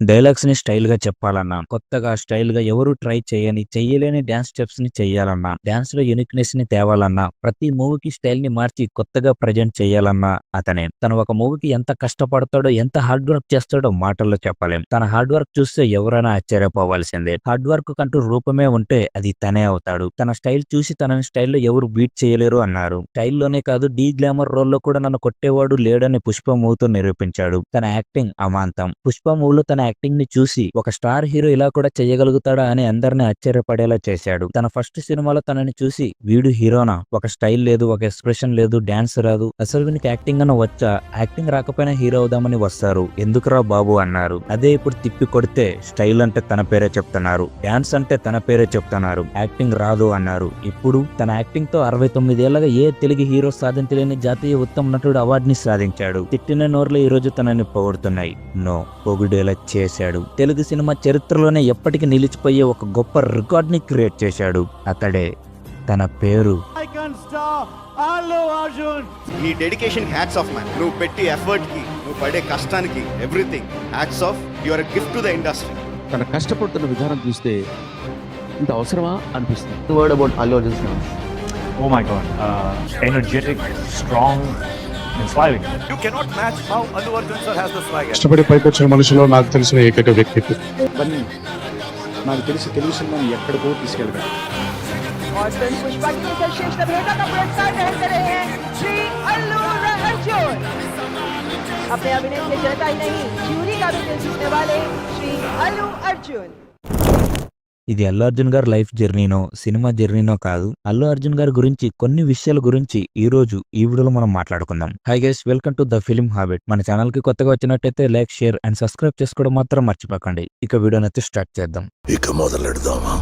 డైలాగ్స్‌ని స్టైల్‌గా చెప్పాలన్నా, కొత్తగా స్టైల్‌గా ఎవరు ట్రై చేయని, చెయ్యలేని డాన్స్ స్టెప్స్‌ని చెయ్యాలన్నా, డాన్స్‌లో యూనిక్‌నెస్‌ని తేవాలన్నా, ప్రతి మూవీకి స్టైల్‌ని మార్చి కొత్తగా ప్రెజెంట్ చేయాలన్నా అతనే. తను ఒక మూవీకి ఎంత కష్టపడతాడో, ఎంత హార్డ్ వర్క్ చేస్తాడో మాటల్లో చెప్పలేం. తన హార్డ్ వర్క్ చూస్తే ఎవరైనా ఆశ్చర్యపోవాల్సిందే. హార్డ్ వర్క్‌కంటూ రూపమే ఉంటే అది తనే అవుతాడు. తన స్టైల్ చూసి తనని స్టైల్‌లో ఎవరు బీట్ చేయలేరు అన్నారు. స్టైల్‌లోనే కాదు డీ గ్లామర్ రోల్‌లో కూడా నన్ను కొట్టేవాడు లేడని 'పుష్ప' మూవీతో నిరూపించాడు. తన యాక్టింగ్ అమాంతం. 'పుష్ప' మూవీలో తన యాక్టింగ్ ని చూసి ఒక స్టార్ హీరో ఇలా కూడా చేయగలుగుతాడా అని అందరిని ఆశ్చర్యపడేలా చేశాడు. తన ఫస్ట్ సినిమాలో తనని చూసి వీడు హీరోనా, ఒక స్టైల్ లేదు, ఒక ఎక్స్ప్రెషన్ లేదు, డాన్స్ రాదు, అసలు వీనికి యాక్టింగ్ అన్న వచ్చా, యాక్టింగ్ రాకపోయినా హీరో అవుదామని వస్తారు, ఎందుకురా బాబు అన్నారు. అదే ఇప్పుడు తిప్పి కొడితే స్టైల్ అంటే తన పేరే చెప్తున్నారు, డాన్స్ అంటే తన పేరే చెప్తున్నారు, యాక్టింగ్ రాదు అన్నారు. ఇప్పుడు తన యాక్టింగ్ తో 69 ఏళ్లగా ఏ తెలుగు హీరో సాధించలేని జాతీయ ఉత్తమ నటుడు అవార్డుని సాధించాడు. తిట్టిన నోర్లు ఈ రోజు తనని పొగుడుతున్నాయి. నో, పొగిడేలా చేశాడు. తెలుగు సినిమా చరిత్రలోనే ఎప్పటికీ నిలిచిపోయే ఒక గొప్ప రికార్డ్ ని క్రియేట్ చేశాడు. అతడే, తన పేరు నీ డెడికేషన్ హ్యాట్స్ ఆఫ్ మ్యాన్. నువ్వు పెట్టి ఎఫర్ట్ కి, నువ్వు పడే కష్టానికి everything hats off. You are a gift to the industry. తన కష్టపడుతున్న విధానం చూస్తే ఇంత అవసరమా అనిపిస్తుంది. Word about Allu Arjun's dance. Oh my god, energetic, strong, inspiring. You cannot match how Allu Arjun sir has the swagger. కష్టపడి పైకి వచ్చిన మనిషిలో నాకు తెలిసిన ఏకైక వ్యక్తి ఇవన్నీ నాకు తెలిసి తెలుగు సినిమాని ఎక్కడికో తీసుకెళ్ళారు. और फिल्म पुष्पा की सर्वश्रेष्ठ अभिनेता का पुरस्कार ग्रहण कर रहे हैं श्री अल्लू अर्जुन। अपने अभिनय से जनता ही नहीं, ज्यूरी का भी दिल जीतने वाले श्री अल्लू अर्जुन। ఇది అల్లు అర్జున్ గారి లైఫ్ జర్నీనో, సినిమా జర్నీనో కాదు. అల్లు అర్జున్ గారి గురించి కొన్ని విషయాల గురించి ఈ రోజు ఈ వీడియోలో మనం మాట్లాడుకుందాం. Hi guys, welcome to the film habit. మన ఛానల్ కి కొత్తగా వచ్చినట్టయితే లైక్, షేర్ అండ్ సబ్స్క్రైబ్ చేసుకోవడం మాత్రం మర్చిపోకండి. ఇక వీడియోని అయితే స్టార్ట్ చేద్దాం. ఇక మొదలెడదామా?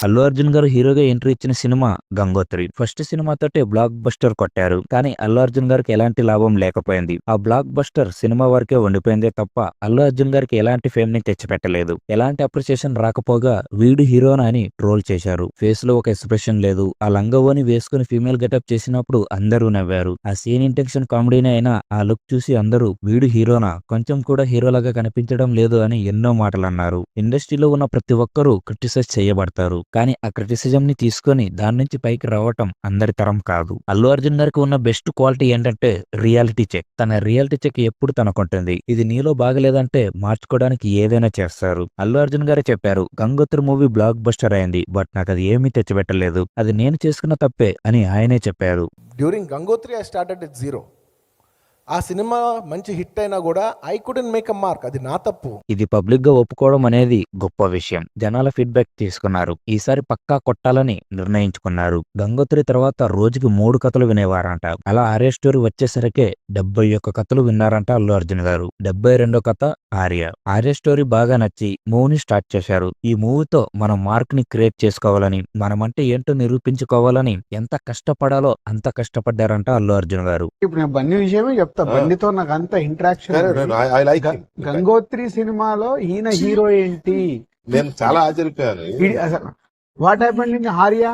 అల్లు అర్జున్ గారు హీరోగా ఎంట్రీ ఇచ్చిన సినిమా గంగోత్రి. ఫస్ట్ సినిమాతోటే బ్లాక్ బస్టర్ కొట్టారు. కానీ అల్లు అర్జున్ గారికి ఎలాంటి లాభం లేకపోయింది. ఆ బ్లాక్ బస్టర్ సినిమా వరకే ఉండిపోయిందే తప్ప అల్లు అర్జున్ గారికి ఎలాంటి ఫేమ్ ని తెచ్చిపెట్టలేదు. ఎలాంటి అప్రిసియేషన్ రాకపోగా వీడు హీరోనా అని ట్రోల్ చేశారు. ఫేస్ లో ఒక ఎక్స్ప్రెషన్ లేదు. ఆ లంగవోని వేసుకుని ఫీమేల్ గెటప్ చేసినప్పుడు అందరూ నవ్వారు. ఆ సీన్ ఇంటెన్షన్ కామెడీనే అయినా ఆ లుక్ చూసి అందరూ వీడు హీరోనా, కొంచెం కూడా హీరోలాగా కనిపించడం లేదు అని ఎన్నో మాటలు అన్నారు. ఇండస్ట్రీలో ఉన్న ప్రతి ఒక్కరూ క్రిటిసైజ్ చేయబడతారు. కానీ ఆ క్రిటిసిజం ని తీసుకొని దాని నుంచి పైకి రావటం అందరి తరం కాదు. అల్లు అర్జున్ గారికి ఉన్న బెస్ట్ క్వాలిటీ ఏంటంటే రియాలిటీ చెక్. తన రియాలిటీ చెక్ ఎప్పుడు తనకుంటుంది. ఇది నీలో బాగలేదంటే మార్చుకోవడానికి ఏదైనా చేస్తారు. అల్లు అర్జున్ గారే చెప్పారు, గంగోత్రి మూవీ బ్లాక్ బస్టర్ అయింది, బట్ నాకు అది ఏమీ తెచ్చిపెట్టలేదు, అది నేను చేసుకున్న తప్పే అని ఆయనే చెప్పారు. During Gangotri I started at zero. ఆ సినిమా మంచి హిట్ అయినా కూడా I couldn't make a mark, అది నా తప్పు. ఇది పబ్లిక్ గా ఒప్పుకోవడం అనేది గొప్ప విషయం. జనాల ఫీడ్బ్యాక్ తీసుకున్నారు. ఈసారి పక్కా కొట్టాలని నిర్ణయించుకున్నారు. గంగోత్రి తర్వాత రోజుకి 3 కథలు వినేవారంట. అలా ఆర్య స్టోరీ వచ్చేసరికే 71 కథలు విన్నారంట అల్లు అర్జున్ గారు. 72వ కథ ఆర్య. ఆర్య స్టోరీ బాగా నచ్చి మూవీని స్టార్ట్ చేశారు. ఈ మూవీతో మనం మార్క్ ని క్రియేట్ చేసుకోవాలని, మనమంటే ఏంటో నిరూపించుకోవాలని ఎంత కష్టపడాలో అంత కష్టపడ్డారంట అల్లు అర్జున్ గారు. ఇప్పుడు నేను బన్నీ విషయమే చెప్తా. బన్నీతో నాకు అంత ఇంటరాక్షన్. గంగోత్రి సినిమాలో ఈయన హీరో ఏంటి, నేను చాలా ఆశ్చర్యపోయాను. What happened in Arya.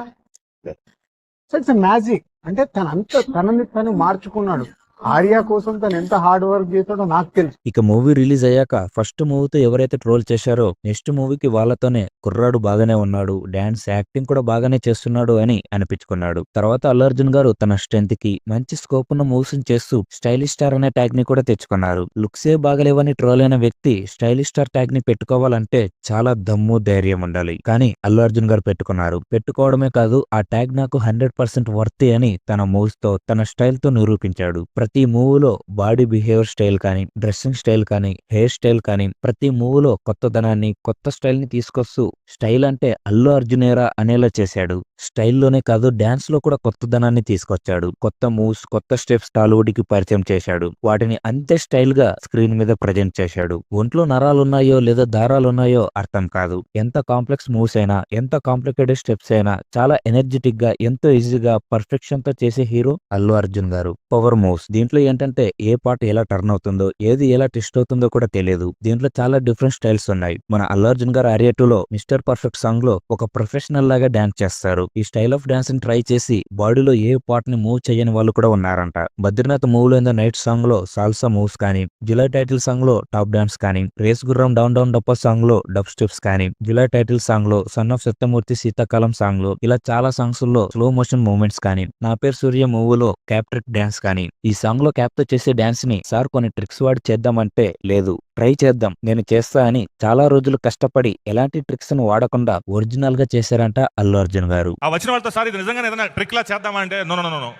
It's magic. అంటే తనని తను మార్చుకున్నాడు. ఆర్య కోసం తను ఎంత హార్డ్ వర్క్ చేస్తాడో నాకు తెలుసు. ఇక మూవీ రిలీజ్ అయ్యాక ఫస్ట్ మూవీతో ఎవరైతే ట్రోల్ చేశారో నెక్స్ట్ మూవీకి వాళ్ళతోనే కుర్రాడు బాగానే ఉన్నాడు, డాన్స్ యాక్టింగ్ కూడా బాగానే చేస్తున్నాడు అని అనిపించుకున్నాడు. తర్వాత అల్లు అర్జున్ గారు తన స్ట్రెంత్ కి మంచి స్కోప్ ఉన్న మూవీస్ చేస్తూ స్టైలిష్ స్టార్ అనే ట్యాగ్ ని కూడా తెచ్చుకున్నారు. లుక్సే బాగలేవని ట్రోల్ అయిన వ్యక్తి స్టైలిష్ స్టార్ ట్యాగ్ ని పెట్టుకోవాలంటే చాలా దమ్ము ధైర్యం ఉండాలి. కానీ అల్లు అర్జున్ గారు పెట్టుకున్నారు. పెట్టుకోవడమే కాదు, ఆ ట్యాగ్ నాకు 100% వర్తీ అని తన మూవీస్ తో, తన స్టైల్ తో నిరూపించాడు. ప్రతి మూవీలో బాడీ బిహేవియర్ స్టైల్ కానీ, డ్రెస్సింగ్ స్టైల్ కానీ, హెయిర్ స్టైల్ కానీ, ప్రతి మూవీలో కొత్తదనాన్ని, కొత్త స్టైల్ ని తీసుకొస్తూ స్టైల్ అంటే అల్లు అర్జునేరా అనేలా చేశాడు. స్టైల్లోనే కాదు, డాన్స్ లో కూడా కొత్తదనాన్ని తీసుకొచ్చాడు. కొత్త మూవ్స్, కొత్త స్టెప్స్ టాలీవుడ్ కి పరిచయం చేశాడు. వాటిని అంతే స్టైల్ గా స్క్రీన్ మీద ప్రజెంట్ చేశాడు. ఒంట్లో నరాలున్నాయో లేదా దారాలున్నాయో అర్థం కాదు. ఎంత కాంప్లెక్స్ మూవ్స్ అయినా, ఎంత కాంప్లికేటెడ్ స్టెప్స్ అయినా చాలా ఎనర్జెటిక్ గా, ఎంతో ఈజీగా పర్ఫెక్షన్ తో చేసే హీరో అల్లు అర్జున్ గారు. పవర్ మూవ్స్, దీంట్లో ఏంటంటే ఏ పార్ట్ ఎలా టర్న్ అవుతుందో, ఏది ఎలా ట్విస్ట్ అవుతుందో కూడా తెలియదు. దీంట్లో చాలా డిఫరెంట్ స్టైల్స్ ఉన్నాయి. మన అల్లు అర్జున్ గారు ఆర్యా 2లో మిస్టర్ పర్ఫెక్ట్ సాంగ్ లో ఒక ప్రొఫెషనల్ లాగా డాన్స్ చేస్తారు. ఈ స్టైల్ ఆఫ్ డాన్స్ ని ట్రై చేసి బాడీలో ఏ పార్ట్ ని మూవ్ చేయని వాళ్ళు కూడా ఉన్నారంట. బద్రీనాథ్ మూవ్ లో నైట్ సాంగ్ లో సాల్సా మూవ్స్ కానీ, జులై టైటిల్ సాంగ్ లో టాప్ డాన్స్ కానీ, రేస్ గుర్రం డౌన్ డౌన్ డప్ప సాంగ్ లో డబ్ స్టెప్స్ కానీ, జులై టైటిల్ సాంగ్ లో సన్ ఆఫ్ సత్యమూర్తి శీతాకాలం సాంగ్ లో ఇలా చాలా సాంగ్స్ లో స్లో మోషన్ మూవ్మెంట్స్ కానీ, నా పేరు సూర్య మూవ్ లో క్యాప్ట్రిక్ డాన్స్ కానీ, ఈ సాంగ్ లో క్యాప్ తో చేసే డాన్స్ ని సార్ కొన్ని ట్రిక్స్ వాడి చేద్దామంటే లేదు, ట్రై చేద్దాం నేను చేస్తా అని చాలా రోజులు కష్టపడి ఎలాంటి ట్రిక్స్ ను వాడకుండా ఒరిజినల్ గా చేశారంట అల్లు అర్జున్ గారు. ఆ వచ్చిన వాళ్ళతో సార్ ఇది నిజంగా ఏదైనా ట్రిక్ లా చేద్దామా అంటే నో నో నో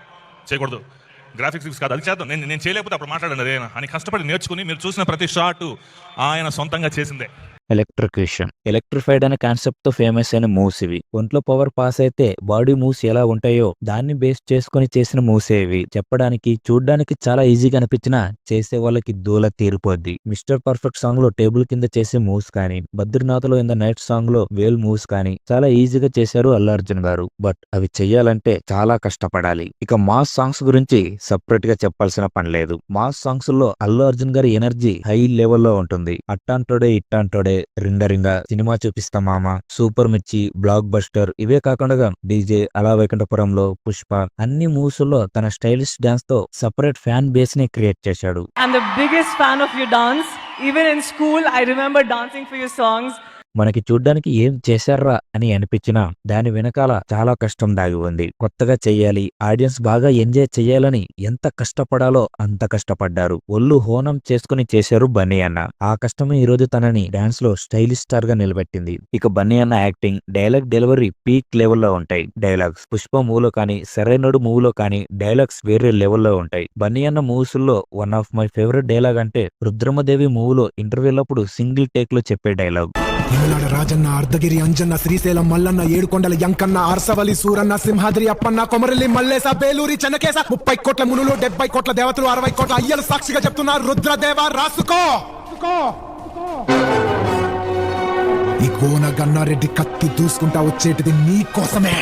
చేయకూడదు, గ్రాఫిక్స్ కాదు, అది చేద్దాం, నేను చేయలేకపోతే అప్పుడు మాట్లాడండి అదే అని కష్టపడి నేర్చుకుని మీరు చూసిన ప్రతి షాట్ ఆయన సొంతంగా చేసిందే. ఎలక్ట్రిక్యూషన్, ఎలక్ట్రిఫైడ్ అనే కాన్సెప్ట్ తో ఫేమస్ అయిన మూవ్స్ ఇవి. ఒంట్లో పవర్ పాస్ అయితే బాడీ మూవ్స్ ఎలా ఉంటాయో దాన్ని బేస్ చేసుకుని చేసిన మూవ్స్ ఇవి. చెప్పడానికి చూడ్డానికి చాలా ఈజీగా అనిపించినా చేసే వాళ్ళకి దూల తీరిపోద్ది. మిస్టర్ పర్ఫెక్ట్ సాంగ్ లో టేబుల్ కింద చేసే మూవ్స్ కానీ, బద్రీనాథ్ లో ఇన్ ద నైట్ సాంగ్ లో వేల్ మూవ్స్ కానీ చాలా ఈజీగా చేశారు అల్లు అర్జున్ గారు. బట్ అవి చెయ్యాలంటే చాలా కష్టపడాలి. ఇక మాస్ సాంగ్స్ గురించి సపరేట్ గా చెప్పాల్సిన పని లేదు. మాస్ సాంగ్స్ లో అల్లు అర్జున్ గారి ఎనర్జీ హై లెవెల్లో ఉంటుంది. అట్టాంటోడే ఇట్టాంటోడే, రింగ సినిమా చూపిస్తా మామ, సూపర్ మిర్చి, బ్లాక్ బస్టర్, ఇవే కాకుండా డీజే, అలా వైకుంఠపురంలో పుష్ప, అన్ని మూవ్స్ లో తన స్టైలిష్ డాన్స్ తో సపరేట్ ఫ్యాన్ బేస్ ని క్రియేట్ చేశాడు. I'm the biggest fan of your dance. Even in school, I remember dancing for your songs. మనకి చూడ్డానికి ఏం చేశారా అని అనిపించినా దాని వెనకాల చాలా కష్టం దాగి ఉంది. కొత్తగా చెయ్యాలి, ఆడియన్స్ బాగా ఎంజాయ్ చెయ్యాలని ఎంత కష్టపడాలో అంత కష్టపడ్డారు. ఒళ్ళు హోనం చేసుకుని చేశారు బన్నీ అన్న. ఆ కష్టమే ఈ రోజు తనని డాన్స్ లో స్టైలిష్ స్టార్ గా నిలబెట్టింది. ఇక బన్నీ అన్న యాక్టింగ్, డైలాగ్ డెలివరీ పీక్ లెవెల్లో ఉంటాయి. డైలాగ్స్ పుష్ప మూవ్ లో కానీ, సరైనడు మూవ్ లో కానీ డైలాగ్స్ వేరే లెవెల్లో ఉంటాయి. బన్నీ అన్న మూవ్స్ లో one of my favourite dialogue అంటే రుద్రమదేవి మూవ్ లో ఇంటర్వ్యూలప్పుడు సింగిల్ టేక్ లో చెప్పే డైలాగ్. నిమలాడ రాజన్న, అర్ధగిరి అంజన్న, శ్రీశైలం మల్లన్న, ఏడుకొండల యంకన్న, అర్సవలి సూరన్న, సింహాద్రి అప్పన్న, కొమరల్లి మల్లేస, బేలూరి చెన్నకేస, 30 కోట్ల మునులు, 70 కోట్ల దేవతలు, 60 కోట్ల అయ్యలు సాక్షిగా చెప్తున్నారు, రుద్రదేవ రాసుకో. ఈ కోన గన్నారెడ్డి కత్తి దూసుకుంటా వచ్చేటిది నీ కోసమే.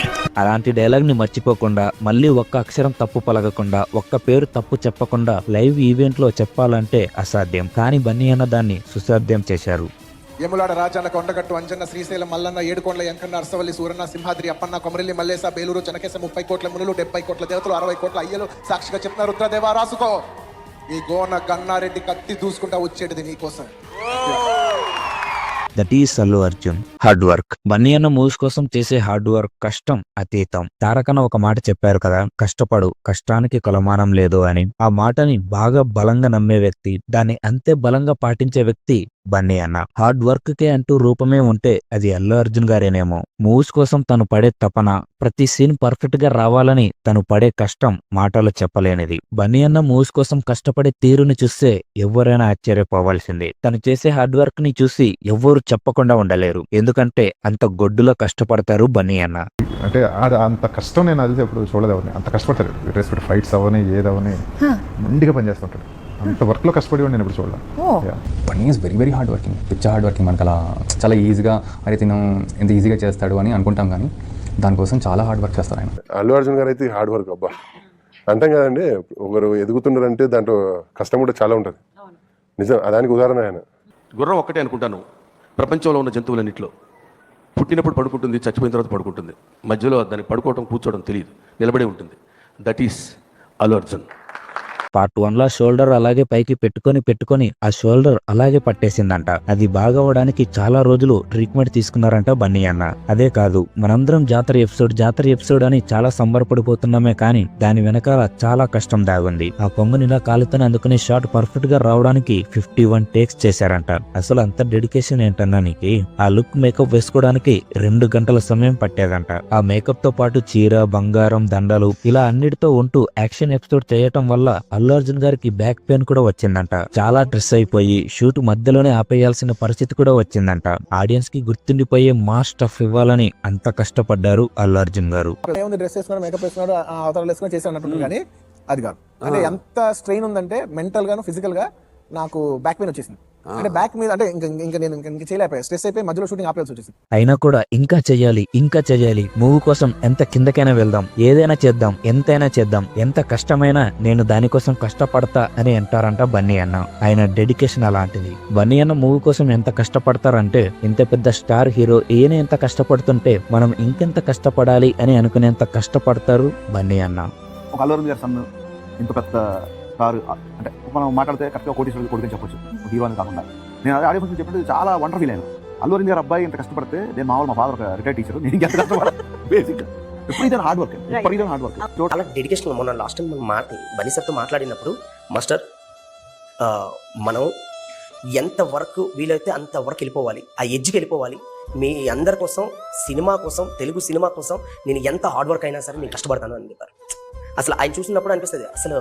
అలాంటి డైలాగ్ ని మర్చిపోకుండా, మళ్ళీ ఒక్క అక్షరం తప్పు పలకకుండా, ఒక్క పేరు తప్పు చెప్పకుండా లైవ్ ఈవెంట్ లో చెప్పాలంటే అసాధ్యం. కానీ బన్నీ అన్న దాన్ని సుసాధ్యం చేశారు. యములాడ రాజన్న, కొండగట్టు అంజన్న, శ్రీశైలం మల్లన్న, ఏడుకొండల యంకన్న, అర్సవల్లి సూరన్న, సింహాద్రి అప్పన్న, కొమరల్లి మల్లేస, బేలూరు చెనకేస, 30 కోట్ల మునులు, 70 కోట్ల దేవతలు, 60 కోట్ల అయ్యలు సాక్షిగా చెప్తున్నారు, రుద్రదేవ రాసుకో. ఈ గోన గన్నారెడ్డి కత్తి దూసుకుంటా వచ్చేటిది నీకోసం. That is Allu Arjun hard work. Bunny అన్న మూవ్స్ కోసం చేసే హార్డ్ వర్క్ కష్టం అతీతం. తారకన్న ఒక మాట చెప్పారు కదా, కష్టపడు, కష్టానికి కొలమానం లేదు అని. ఆ మాటని బాగా బలంగా నమ్మే వ్యక్తి, దాన్ని అంతే బలంగా పాటించే వ్యక్తి బన్నీ అన్న. హార్డ్ వర్క్ కే అంటూ రూపమే ఉంటే అది అల్లు అర్జున్ గారేనేమో. మూవ్స్ కోసం తను పడే తపన, ప్రతి సీన్ పర్ఫెక్ట్ గా రావాలని తను పడే కష్టం మాటలు చెప్పలేనిది. బన్నీ అన్న మూవ్స్ కోసం కష్టపడే తీరుని చూస్తే ఎవరైనా ఆశ్చర్యపోవాల్సిందే. తను చేసే హార్డ్ వర్క్ ని చూసి ఎవ్వరు చెప్పకుండా ఉండలేరు. ఎందుకంటే అంత గొడ్డులో కష్టపడతారు బన్నీ అన్న. అంటే అంత కష్టం నేను అది ఎప్పుడు చూడలేవని. అంత కష్టపడతారు, రెస్పెక్ట్ ఫైట్స్ అవని ఏదవని మండిగా పనిచేస్తుంటాడు. అంత వర్క్ లో కష్టపడి నేను ఎప్పుడు చూడలేదు. Bunny is very hard working, పిచ్చ హార్డ్ వర్కింగ్. మనకు అలా చాలా ఈజీగా అరే తిను ఎంత ఈజీగా చేస్తాడు అని అనుకుంటాం, కానీ దానికోసం చాలా హార్డ్ వర్క్ చేస్తారు ఆయన. అల్లు అర్జున్ గారు అయితే హార్డ్ వర్క్ అబ్బా అంటాం కదండి. ఒకరు ఎదుగుతున్నారంటే దాంట్లో కష్టం కూడా చాలా ఉంటుంది. నిజం, దానికి ఉదాహరణ ఆయన. గుర్రం ఒక్కటే అనుకుంటాను ప్రపంచంలో ఉన్న జంతువులన్నింటిలో. పుట్టినప్పుడు పడుకుంటుంది, చచ్చిపోయిన తర్వాత పడుకుంటుంది. మధ్యలో దానికి పడుకోవడం కూర్చోవడం తెలియదు, నిలబడే ఉంటుంది. That is Allu Arjun. Part 1 లో షోల్డర్ అలాగే పైకి పెట్టుకొని ఆ షోల్డర్ అలాగే పట్టేసిందంట. అది బాగవడానికి చాలా రోజులు ట్రీట్మెంట్ తీసుకున్నారంట బన్నీ అన్న. అదే కాదు, మనందరం జాతర ఎపిసోడ్ అని చాలా సంబరపడిపోతున్నామే, కానీ దాని వెనకాల చాలా కష్టం దాగుంది. ఆ కొంగునిలా కాలుతోనే అందుకునే షాట్ పర్ఫెక్ట్ గా రావడానికి 51 టేక్స్ చేశారంట. అసలు అంత డెడికేషన్ ఏంటన్నా నీకు? ఆ లుక్ మేకప్ వేసుకోవడానికి 2 గంటల సమయం పట్టేదంట. ఆ మేకప్ తో పాటు చీర, బంగారం, దండలు ఇలా అన్నిటితో ఉంటూ యాక్షన్ ఎపిసోడ్ చేయటం వల్ల అల్లు అర్జున్ గారికి బ్యాక్ పెయిన్ కూడా వచ్చిందంట. చాలా స్ట్రెస్ అయిపోయి షూట్ మధ్యలోనే ఆపేయాల్సిన పరిస్థితి కూడా వచ్చిందంట. ఆడియన్స్ కి గుర్తుండిపోయే మాస్ స్టఫ్ ఇవ్వాలని అంత కష్టపడ్డారు అల్లు అర్జున్ గారు. డ్రెస్ వేసుకున్నాడు, మేకప్ వేసుకున్నాడు, అవతారాలు వేసుకుని చేశాడు, కానీ అది కాదు. అంటే ఎంత స్ట్రెయిన్ ఉందంటే మెంటల్ గాను ఫిజికల్ గా నాకు బ్యాక్ పెయిన్ వచ్చేసింది. అంటే బ్యాక్ మీద అంటే ఇంకా నేను ఇంకా చేయలేకపోయా, స్ట్రెస్ అయిపోయి మధ్యలో షూటింగ్ ఆపేయాల్సి వచ్చేసింది. అయినా కూడా ఇంకా చెయ్యాలి మూవీ కోసం ఎంత కిందకైనా వెళ్దాం, ఏదైనా చేద్దాం, ఎంతైనా చేద్దాం, ఎంత కష్టమైనా నేను దానికోసం కష్టపడతా అని అంటారంట బన్నీ అన్న. ఆయన డెడికేషన్ అలాంటిది. బన్నీ అన్న మూవీ కోసం ఎంత కష్టపడతారంటే, ఇంత పెద్ద స్టార్ హీరో ఈయన ఎంత కష్టపడుతుంటే మనం ఇంకెంత కష్టపడాలి అని అనుకునేంత కష్టపడతారు బన్నీ అన్న. ఒక అల్లు అర్జున్ గారి సన్ ఇంత పెద్ద స్టార్ అంటే మనం మాట్లాడితే కరెక్ట్గా కోటీశ్వరుడు కొడుకుని చెప్పొచ్చు, హీరో అని కాకుండా. నేను అదే ఆడియో ఫంక్షన్ చెప్పినట్టు చాలా వండర్ ఫీల్ అయ్యాను. అల్లు అర్జున్ గారు అబ్బాయి ఇంత కష్టపడితే, నేను మా ఫాదర్ ఒక రిటైర్డ్ టీచర్, నేను ఇంకెంత కష్టపడాలి బేసిక్ ఎప్పుడు హార్డ్ వర్క్. చాలా డెడికేషన్. మొన్న లాస్ట్ టైం మనం బన్నీ సార్తో మాట్లాడినప్పుడు, మాస్టర్ మనం ఎంత వర్క్ వీలైతే అంత వర్క్ వెళ్ళిపోవాలి, ఆ ఎడ్జ్కి వెళ్ళిపోవాలి. మీ అందరి కోసం, సినిమా కోసం, తెలుగు సినిమా కోసం నేను ఎంత హార్డ్ వర్క్ అయినా సరే నేను కష్టపడతాను అని చెప్పారు. అసలు ఆయన చూసినప్పుడు అనిపిస్తుంది, అసలు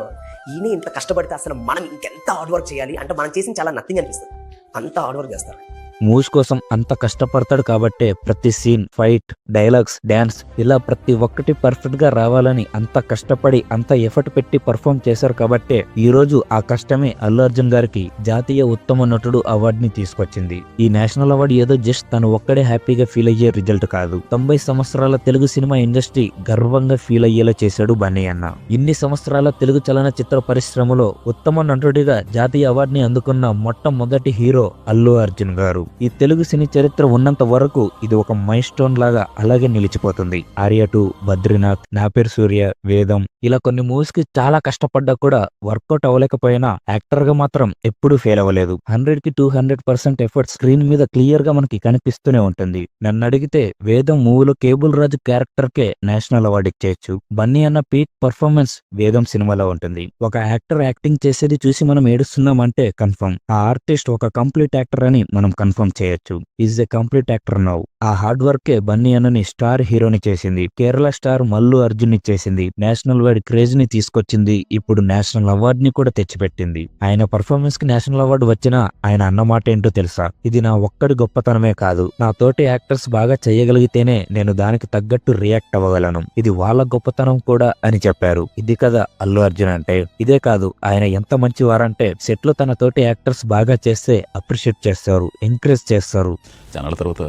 ఈయన ఇంత కష్టపడితే అసలు మనం ఇంకెంత హార్డ్ వర్క్ చేయాలి అంటే మనం చేసిన చాలా నథింగ్ అనిపిస్తుంది. అంత హార్డ్ వర్క్ చేస్తారు. మూవీస్ కోసం అంత కష్టపడతాడు కాబట్టే ప్రతి సీన్, ఫైట్, డైలాగ్స్, డాన్స్ ఇలా ప్రతి ఒక్కటి పర్ఫెక్ట్ గా రావాలని అంత కష్టపడి అంత ఎఫర్ట్ పెట్టి పర్ఫామ్ చేశారు కాబట్టే ఈ రోజు ఆ కష్టమే అల్లు అర్జున్ గారికి జాతీయ ఉత్తమ నటుడు అవార్డుని తీసుకొచ్చింది. ఈ నేషనల్ అవార్డు ఏదో జస్ట్ తను ఒక్కడే హ్యాపీగా ఫీల్ అయ్యే రిజల్ట్ కాదు. 90 సంవత్సరాల తెలుగు సినిమా ఇండస్ట్రీ గర్వంగా ఫీల్ అయ్యేలా చేశాడు బన్నీ అన్న. ఇన్ని సంవత్సరాల తెలుగు చలనచిత్ర పరిశ్రమలో ఉత్తమ నటుడిగా జాతీయ అవార్డుని అందుకున్న మొట్టమొదటి హీరో అల్లు అర్జున్ గారు. ఈ తెలుగు సినీ చరిత్ర ఉన్నంత వరకు ఇది ఒక మైల్ స్టోన్ లాగా అలాగే నిలిచిపోతుంది. ఆర్య 2, బద్రీనాథ్, నా పేరు సూర్య, వేదం ఇలా కొన్ని మూవీస్ కి చాలా కష్టపడ్డా కూడా వర్కౌట్ అవ్వలేకపోయినా యాక్టర్ గా మాత్రం ఎప్పుడూ ఫెయిల్ అవ్వలేదు. 100కి 200% ఎఫర్ట్ స్క్రీన్ మీద క్లియర్ గా మనకి కనిపిస్తూనే ఉంటుంది. నన్ను అడిగితే వేదం మూవీలో కేబుల్ రాజు క్యారెక్టర్ కే నేషనల్ అవార్డు ఇచ్చేయచ్చు. బన్నీ అన్న పీక్ పర్ఫార్మెన్స్ వేదం సినిమాలో ఉంటుంది. ఒక యాక్టర్ యాక్టింగ్ చేసేది చూసి మనం ఏడుస్తున్నామంటే కన్ఫర్మ్ ఆ ఆర్టిస్ట్ ఒక కంప్లీట్ యాక్టర్ అని మనం కన్ఫర్మ్ చేయొచ్చు. Is a complete actor now. ఆ హార్డ్ వర్కే బన్నీ అన్నని స్టార్ హీరోని చేసింది. కేరళ స్టార్ మల్లు అర్జున్ ని చేసింది. నేషనల్ వైడ్ క్రేజ్ ని తీసుకొచ్చింది. ఇప్పుడు నేషనల్ అవార్డు ని కూడా తెచ్చిపెట్టింది. ఆయన పర్ఫార్మెన్స్ కి నేషనల్ అవార్డు వచ్చినా ఆయన అన్నమాట ఏంటో తెలుసా? ఇది నా ఒక్కడి గొప్పతనమే కాదు, నా తోటి యాక్టర్స్ బాగా చేయగలిగితేనే నేను దానికి తగ్గట్టు రియాక్ట్ అవ్వగలను. ఇది వాళ్ళ గొప్పతనం కూడా అని చెప్పారు. ఇది కదా అల్లు అర్జున్ అంటే. ఇదే కాదు, ఆయన ఎంత మంచివారంటే సెట్ లో తన తోటి యాక్టర్స్ బాగా చేస్తే అప్రిషియేట్ చేస్తారు, ఎంకరేజ్ చేస్తారు. చాలా తర్వాత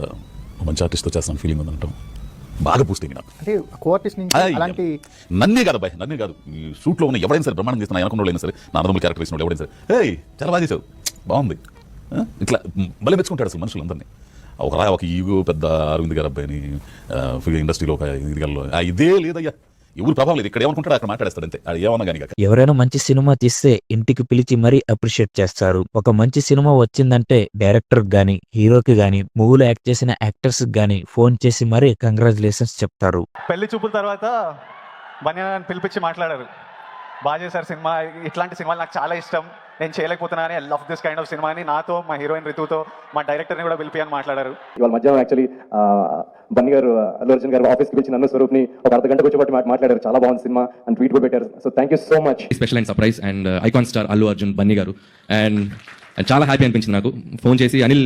మంచి ఆర్టిస్ట్తో చేస్తాను ఫీలింగ్ ఉందంటాం. బాగా పూస్తుంది నాకు. అంటే కో ఆర్టిస్ట్ నుంచి అలాంటి నన్నే కాదు అబ్బాయి, నన్నే కాదు, ఈ షూట్లో ఉన్న ఎవరైనా సరే బ్రహ్మాండం చేస్తున్నా, అనుకున్న వాళ్ళైనా సరే, నా అన్నదమ్ముల క్యారెక్టర్ వేసిన ఎవరైనా సరే, హే చాలా బాగా చేసావు, బాగుంది, ఇట్లా భలే మెచ్చుకుంటాడు అసలు మనుషులందరినీ. ఒక ఈగో పెద్ద అరవింద్ గారు అబ్బాయిని ఇండస్ట్రీలో ఒక ఇదే లేదయ్యా, ఎవరు ప్రభావం లేదు. ఇక్కడ ఏమనుకుంటాడు అక్కడ మాట్లాడేస్తాడు అంతే. అది ఏమన్నా కానీ ఎవరైనా మంచి సినిమా తీస్తే ఇంటికి పిలిచి మరీ అప్రిషియేట్ చేస్తారు. ఒక మంచి సినిమా వచ్చిందంటే డైరెక్టర్ గానీ, హీరోకి గానీ, మూవీలో యాక్ట్ చేసిన యాక్టర్స్ గానీ ఫోన్ చేసి మరీ కంగ్రాచులేషన్స్ చెప్తారు. పెళ్లి చూపుల తర్వాత బన్నీ అన్నని పిలిపించి మాట్లాడారు, బాగా చేశారు సినిమా, ఇట్లాంటి సినిమాలు నాకు చాలా ఇష్టం, నేను చేయలేకపోతున్నాను, I love this kind of cinema అని నాతో, మా హీరోయిన్ రితుతో, మా డైరెక్టర్ని కూడా పిలిపి అని మాట్లాడారు. ఇవాళ మధ్యాహ్నం యాక్చువల్లీ బన్నీ గారు అల్లు అర్జున్ గారు ఆఫీస్కి పిలిచి నన్ను స్వరూప్ని ఒక అర్ధగంట కూర్చోబట్టి మాట్లాడారు. చాలా బాగుంది సినిమా అని ట్వీట్ కూడా పెట్టారు. So thank you so much. Special and surprise and icon star Allu Arjun Bunny గారు. అండ్ చాలా హ్యాపీ అనిపించింది నాకు. ఫోన్ చేసి అనిల్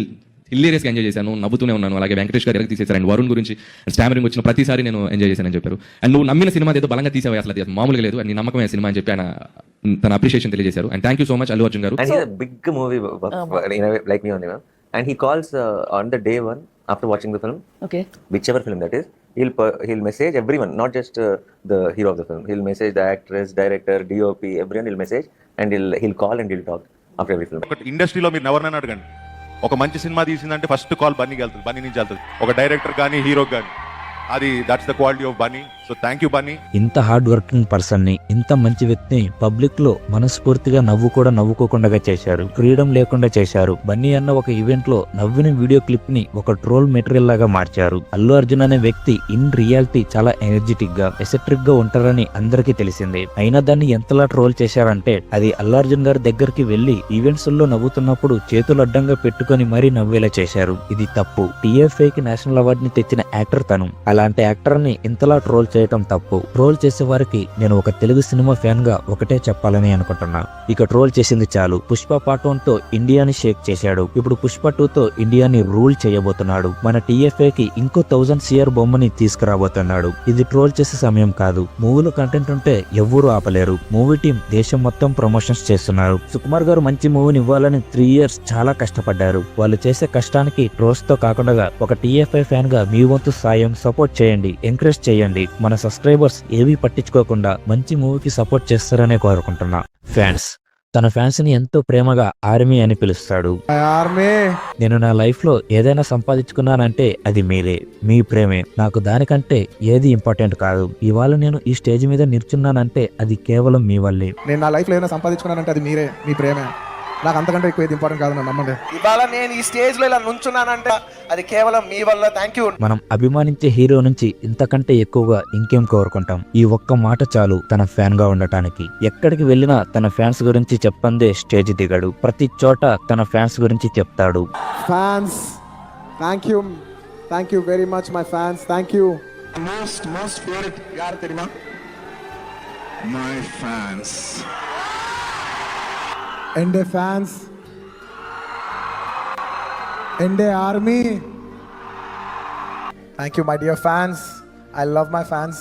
హిల్లేరియస్గా ఎంజాయ్ చేశాను, నవ్వుతూనే ఉన్నాను. అలాగే వెంకటేష్ గారు ఎరగ తీసేశారు. అండ్ వరుణ్ గురించి స్టామరింగ్ వచ్చిన ప్రతిసారి నేను ఎంజాయ్ చేశానని చెప్పారు. అండ్ నువ్వు నమ్మిన సినిమా ఏదో బలంగా తీసావు, అసలు అది మామూలుగా లేదు, నీ నమ్మకమే సినిమా అని చెప్పి ఆయన తన అప్రిషియేషన్ తెలియజేశారు. And thank you so much Allu Arjun గారు. Big movie like me only, and he calls on the day one after watching the film, okay, whichever film that is, he'll message everyone, not just the hero of the film. He'll message the actress, director, DOP, everyone he'll message, and he'll call and he'll talk after every film. ఇండస్ట్రీలో మీరు ఎవరినైనా అడగండి, ఒక మంచి cinema తీసిందంటే first call బన్నీకి వెళ్తుంది, బన్నీ నుంచి వెళ్తుంది, ఒక డైరెక్టర్ కానీ హీరోకి కానీ. అది that's the quality of Bunny. So thank you Bunny. ఇంత హార్డ్ వర్కింగ్ పర్సన్ ని, ఇంత మంచి వ్యక్తిని పబ్లిక్ లో మనస్ఫూర్తిగా నవ్వుకోకుండా చేశారు, ఫ్రీడమ్ లేకుండా చేశారు. బన్నీ అన్న ఒక ఈవెంట్ లో నవ్విన వీడియో క్లిప్ ని ఒక ట్రోల్ మెటీరియల్ లాగా మార్చారు. అల్లు అర్జున్ అనే వ్యక్తి ఇన్ రియాలిటీ చాలా ఎనర్జెటిక్ గా, ఎసెట్రిక్ గా ఉంటారని అందరికీ తెలిసిందే. అయినా దాన్ని ఎంతలా ట్రోల్ చేశారంటే అది అల్లు అర్జున్ గారి దగ్గరికి వెళ్లి ఈవెంట్స్ లో నవ్వుతున్నప్పుడు చేతులు అడ్డంగా పెట్టుకుని మరీ నవ్వేలా చేశారు. ఇది తప్పు. TFI కి నేషనల్ అవార్డు ని తెచ్చిన యాక్టర్ తను. అలాంటి యాక్టర్ ని ఇంతలా ట్రోల్ చేయటం తప్పు. ట్రోల్ చేసే వారికి నేను ఒక తెలుగు సినిమా ఫ్యాన్ గా ఒకటే చెప్పాలని అనుకుంటున్నా. ఇక ట్రోల్ చేసింది చాలు. పుష్ప పార్ట్ 1 తో ఇండియాని షేక్ చేశాడు. ఇప్పుడు పుష్ప 2 తో ఇండియాని రూల్ చేయబోతున్నాడు. మన TFA కి ఇంకో 1000 CR బొమ్మని తీసుకురాబోతున్నాడు. ఇది ట్రోల్ చేసే సమయం కాదు. మూవీలో కంటెంట్ ఉంటే ఎవ్వరూ ఆపలేరు. మూవీ టీం దేశం మొత్తం ప్రమోషన్స్ చేస్తున్నారు. సుకుమార్ గారు మంచి మూవీని ఇవ్వాలని 3 years చాలా కష్టపడ్డారు. వాళ్ళు చేసే కష్టానికి ట్రోల్స్ తో కాకుండా ఒక TFA ఫ్యాన్ గా మీ వంతు సాయం సపోర్ట్ చేయండి, ఎంకరేజ్ చేయండి. మన సబ్స్క్రైబర్స్ ఏవీ పట్టించుకోకుండా మంచి మూవీకి సపోర్ట్ చేస్తారనే కోరుకుంటున్నా. ఫ్యాన్స్ తన ఫ్యాన్స్ ని ఎంతో ప్రేమగా ఆర్మీ అని పిలుస్తాడు. నేను నా లైఫ్ లో ఏదైనా సంపాదించుకున్నానంటే అది మీరే, మీ ప్రేమే. నాకు దానికంటే ఏది ఇంపార్టెంట్ కాదు. ఇవాళ నేను ఈ స్టేజ్ మీద నిల్చున్నానంటే అది కేవలం మీ వల్లే. నేను నా లైఫ్లో ఏదైనా సంపాదించుకున్నానంటే అది మీరే, మీ ప్రేమే. నాకు అంతకంటే ఎక్కువ ఏది ఇంపార్టెంట్ కాదు, నమ్మండి. ఇవాళ నేను ఈ స్టేజ్ లో ఇలా నుంచున్నానంటే అది కేవలం మీ వల్ల. Thank you. మనం అభిమానించే హీరో నుంచి ఇంతకంటే ఎక్కువగా ఇంకేం కోరుకుంటాం? ఈ ఒక్క మాట చాలు తన ఫ్యాన్ గా ఉండటానికి. ఎక్కడికి వెళ్ళినా తన ఫ్యాన్స్ గురించి చెప్పందే స్టేజ్ దిగడు. ప్రతి చోట తన ఫ్యాన్స్ గురించి చెప్తాడు. Fans thank you very much my fans. Thank you. Most favourite యార్ తెరిమా? My fans. Ende fans, Ende army. Thank you, my dear fans. I love my fans.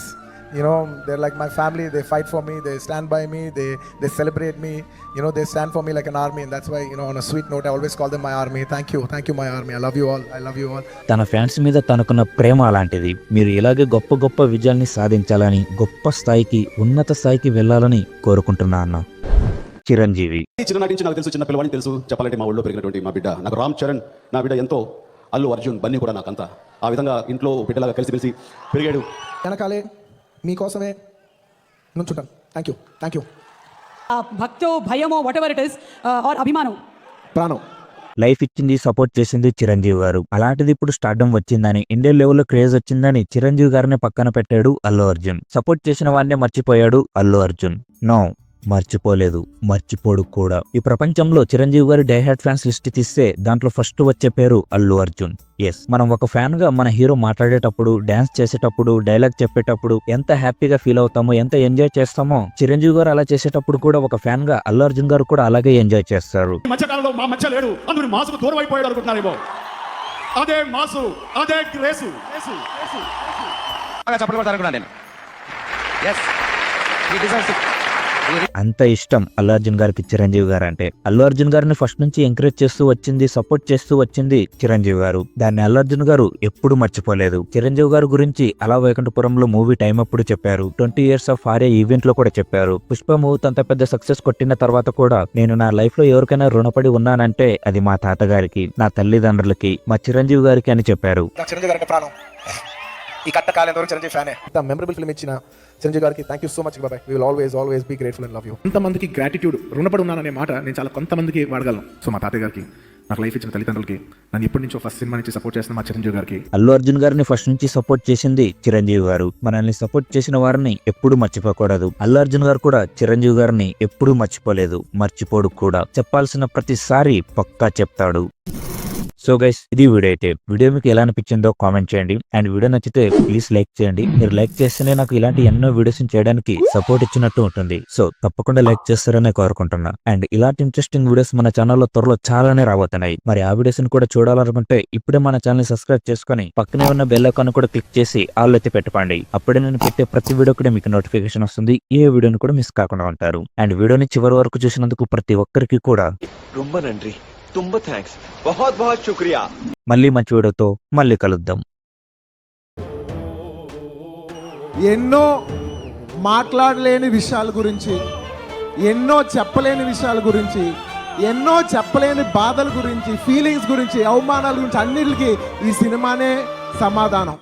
You know, they're like my family. They fight for me. They stand by me. They celebrate me. You know, they stand for me like an army. And that's why, you know, on a sweet note, I always call them my army. Thank you, my army. I love you all. I love you all. తన fans మీద తనకున్న ప్రేమ అలాంటిది. మీరు ఇలాగే గొప్ప గొప్ప విజయాల్ని సాధించాలని, గొప్ప స్థాయికి, ఉన్నత స్థాయికి వెళ్ళాలని కోరుకుంటున్నా అన్న. చిరంజీవి చిన్ననాటి నుంచి నాకు తెలుసు, చిన్న పిల్లవాడిని తెలుసు. చెప్పాలంటే మా ఊళ్ళో పెరిగినటువంటి మా బిడ్డ నాకు రామ్ చరణ్, నా బిడ్డ ఎంతో అల్లు అర్జున్, బన్నీ కూడా నాకంతా ఆ విధంగా ఇంట్లో బిడ్డలాగా కలిసి పెరిగాడు. వెనకాలే మీకోసమే నుంచుంటాను. Thank you. భక్తో భయమో వాటెవర్ ఇట్ ఇస్ ఆర్ అభిమానం ప్రాణం లైఫ్ ఇచ్చింది, సపోర్ట్ చేసింది చిరంజీవి గారు. అలాంటిది ఇప్పుడు స్టార్డమ్ వచ్చిందని, ఇండియన్ లెవెల్లో క్రేజ్ వచ్చిందని చిరంజీవి గారిని పక్కన పెట్టాడు అల్లు అర్జున్. సపోర్ట్ చేసిన వాడినే మర్చిపోయాడు అల్లు అర్జున్. నో, మర్చిపోలేదు, మర్చిపోడు కూడా. ఈ ప్రపంచంలో చిరంజీవి గారి డైహార్డ్ ఫ్యాన్స్ లిస్ట్ తీస్తే దాంట్లో ఫస్ట్ వచ్చే పేరు అల్లు అర్జున్. ఎస్, మనం ఒక ఫ్యాన్ గా మన హీరో మాట్లాడేటప్పుడు, డాన్స్ చేసేటప్పుడు, డైలాగ్ చెప్పేటప్పుడు ఎంత హ్యాపీగా ఫీల్ అవుతామో, ఎంత ఎంజాయ్ చేస్తామో, చిరంజీవి గారు అలా చేసేటప్పుడు కూడా ఒక ఫ్యాన్ గా అల్లు అర్జున్ గారు కూడా అలాగే ఎంజాయ్ చేస్తారు. మధ్యకాలంలో మా మధ్య లేడు, అందుకు మాసుకు దూరం అయిపోయాడు అనుకుంటున్నారేమో. అదే మాసు, అదే గ్రేసు. అంత ఇష్టం అల్లు అర్జున్ గారికి చిరంజీవి గారు అంటే. అల్లు అర్జున్ గారిని ఫస్ట్ నుంచి ఎంకరేజ్ చేస్తూ వచ్చింది, సపోర్ట్ చేస్తూ వచ్చింది చిరంజీవి గారు. దాన్ని అల్లు అర్జున్ గారు ఎప్పుడు మర్చిపోలేదు. చిరంజీవి గారి గురించి అలా వైకుంఠపురంలో మూవీ టైం అప్పుడు చెప్పారు. 20 years ఆఫ్ ఆర్య ఈవెంట్ లో కూడా చెప్పారు. పుష్ప మూవీ అంత పెద్ద సక్సెస్ కొట్టిన తర్వాత కూడా నేను నా లైఫ్ లో ఎవరికైనా రుణపడి ఉన్నానంటే అది మా తాతగారికి, నా తల్లిదండ్రులకి, మా చిరంజీవి గారికి అని చెప్పారు. ఈ కట్టకాలం వరకు చిరంజీవి ఫ్యానే. ఇంత మెమరబుల్ ఫిల్మ్ ఇచ్చిన చిరంజీవి గారికి థ్యాంక్ యూ సో మచ్ బాబాయ్. We will always be grateful and love you. కొంతమందికి గ్రాటిట్యూడ్, రుణపడి ఉన్నాననే మాట నేను చాలా కొంతమందికి వాడగలను. సో మా తాతయ్య గారికి, నాకు లైఫ్ ఇచ్చిన తల్లిదండ్రులకి, నన్ను ఎప్పటి నుంచో ఫస్ట్ సినిమా నుంచి సపోర్ట్ చేసిన మా చిరంజీవి గారికి. అల్లు అర్జున్ గారిని ఫస్ట్ నుంచి సపోర్ట్ చేసింది చిరంజీవి గారు. మనల్ని సపోర్ట్ చేసిన వారిని ఎప్పుడు మర్చిపోకూడదు. అల్లు అర్జున్ గారు కూడా చిరంజీవి గారిని ఎప్పుడు మర్చిపోలేదు, మర్చిపోడు కూడా. చెప్పాల్సిన ప్రతిసారి పక్కా చెప్తాడు. సో గైస్, ఇది వీడియో అయితే. వీడియో మీకు ఎలా అనిపించిందో కామెంట్ చేయండి. అండ్ వీడియో నచ్చితే ప్లీజ్ లైక్ చేయండి. మీరు లైక్ చేస్తేనే నాకు ఇలాంటి ఎన్నో వీడియోస్ చేయడానికి సపోర్ట్ ఇచ్చినట్టు ఉంటుంది. సో తప్పకుండా లైక్ చేస్తారని కోరుకుంటున్నా. అండ్ ఇలాంటి ఇంట్రెస్టింగ్ వీడియోస్ మన ఛానల్లో త్వరలో చాలానే రాబోతున్నాయి. మరి ఆ వీడియోస్ ని కూడా చూడాలనుకుంటే ఇప్పుడే మన ఛానల్ సబ్స్క్రైబ్ చేసుకుని పక్కనే ఉన్న బెల్ ఐకాన్ కూడా క్లిక్ చేసి ఆల్ అయితే పెట్టుకోండి. అప్పుడే నేను పెట్టే ప్రతి వీడియో కూడా మీకు నోటిఫికేషన్ వస్తుంది. ఏ వీడియోని కూడా మిస్ కాకుండా ఉంటారు. అండ్ వీడియోని చివరి వరకు చూసినందుకు ప్రతి ఒక్కరికి కూడా ரொம்ப நன்றி, తుంబా థ్యాంక్స్, बहुत बहुत शुक्रिया. మళ్ళీ మంచి వీడియోతో మళ్ళీ కలుద్దాం. ఎన్నో మాట్లాడలేని విషయాల గురించి, ఎన్నో చెప్పలేని విషయాల గురించి, ఎన్నో చెప్పలేని బాధల గురించి, ఫీలింగ్స్ గురించి, అవమానాల గురించి అన్నిటికీ ఈ సినిమానే సమాధానం.